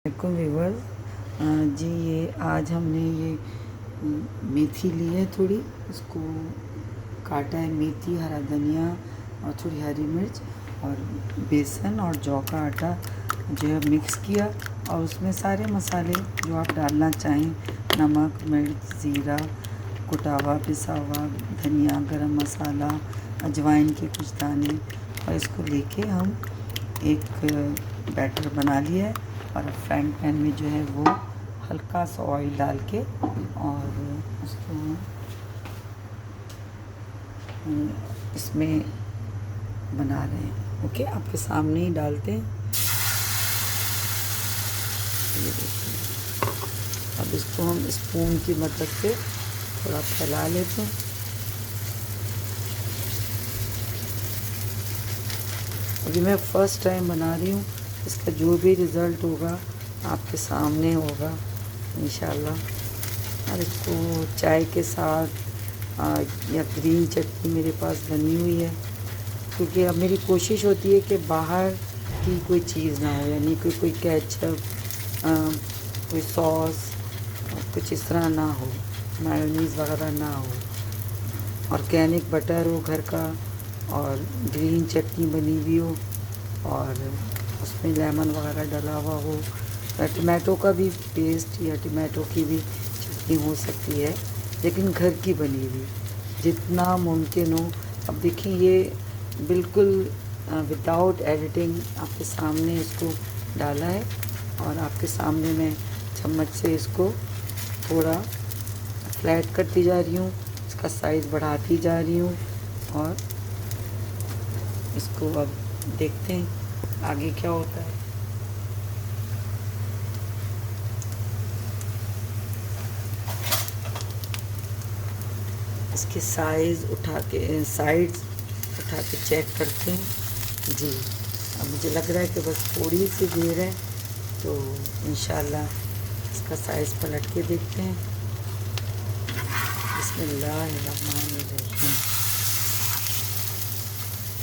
वालेकुम व्यूअर्स। जी ये आज हमने ये मेथी ली है, थोड़ी इसको काटा है। मेथी, हरा धनिया और थोड़ी हरी मिर्च और बेसन और जौ का आटा जो है मिक्स किया, और उसमें सारे मसाले जो आप डालना चाहें, नमक, मिर्च, ज़ीरा, कुटा हुआ पिसा हुआ धनिया, गरम मसाला, अजवाइन के कुछ दाने, और इसको लेके हम एक बैटर बना लिया है। और फ्राइंग पैन में जो है वो हल्का सा ऑयल डाल के और उसको इसमें बना रहे हैं। ओके, आपके सामने ही डालते हैं। ये देखिए, अब इसको हम स्पून की मदद से थोड़ा फैला लेते हैं। अभी मैं फ़र्स्ट टाइम बना रही हूँ, इसका जो भी रिज़ल्ट होगा आपके सामने होगा इंशाल्लाह। और इसको चाय के साथ या ग्रीन चटनी मेरे पास बनी हुई है, क्योंकि अब मेरी कोशिश होती है कि बाहर की कोई चीज़ ना हो, यानी कोई केचप, कोई सॉस, कुछ इस तरह ना हो, मायोनीज़ वगैरह ना हो, ऑर्गेनिक बटर हो घर का, और ग्रीन चटनी बनी हुई हो, और उसमें लेमन वगैरह डला हुआ हो, या टमाटो का भी पेस्ट या टमाटो की भी चटनी हो सकती है, लेकिन घर की बनी हुई जितना मुमकिन हो। अब देखिए, ये बिल्कुल विदाउट एडिटिंग आपके सामने इसको डाला है, और आपके सामने मैं चम्मच से इसको थोड़ा फ्लैट करती जा रही हूँ, इसका साइज़ बढ़ाती जा रही हूँ, और इसको अब देखते हैं आगे क्या होता है। इसके साइज़ उठा के, साइड्स उठा के चेक करते हैं। जी, अब मुझे लग रहा है कि बस थोड़ी सी देर है, तो इंशाल्लाह इसका साइज़ पलट के देखते हैं। बिस्मिल्लाहिर्रहमानिर्रहीम।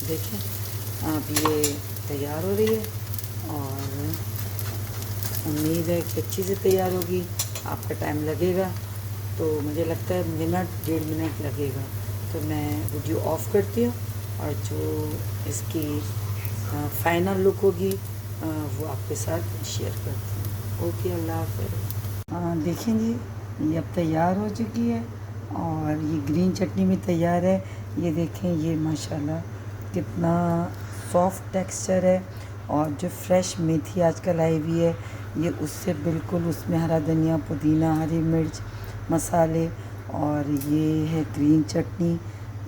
देखें, अब ये तैयार हो रही है, और उम्मीद है कि अच्छी से तैयार होगी। आपका टाइम लगेगा, तो मुझे लगता है मिनट 1.5 मिनट लगेगा। तो मैं वीडियो ऑफ करती हूँ, और जो इसकी फाइनल लुक होगी वो आपके साथ शेयर करती हूँ। ओके, अल्लाह हाफ़िज़। देखें जी, ये अब तैयार हो चुकी है, और ये ग्रीन चटनी भी तैयार है। ये देखें, ये माशाल्लाह कितना सॉफ्ट टेक्सचर है, और जो फ्रेश मेथी आजकल आई हुई है, ये उससे बिल्कुल, उसमें हरा धनिया, पुदीना, हरी मिर्च, मसाले, और ये है ग्रीन चटनी,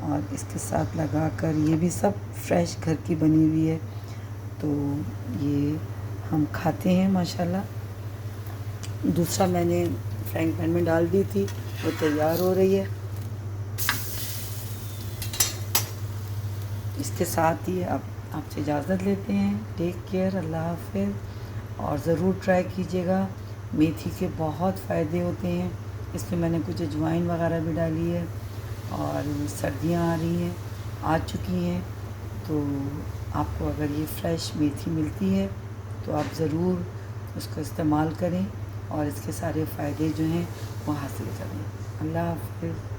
और इसके साथ लगाकर ये भी सब फ्रेश घर की बनी हुई है। तो ये हम खाते हैं माशाल्लाह। दूसरा मैंने फ्राइंग पैन में डाल दी थी, वो तैयार हो रही है। इसके साथ ही अब आपसे इजाज़त लेते हैं। टेक केयर, अल्लाह हाफ़िज़। और ज़रूर ट्राई कीजिएगा, मेथी के बहुत फ़ायदे होते हैं। इसमें मैंने कुछ अजवाइन वगैरह भी डाली है, और सर्दियाँ आ रही हैं, आ चुकी हैं, तो आपको अगर ये फ़्रेश मेथी मिलती है तो आप ज़रूर उसको इस्तेमाल करें, और इसके सारे फ़ायदे जो हैं वो हासिल करें। अल्लाह हाफ़िज़।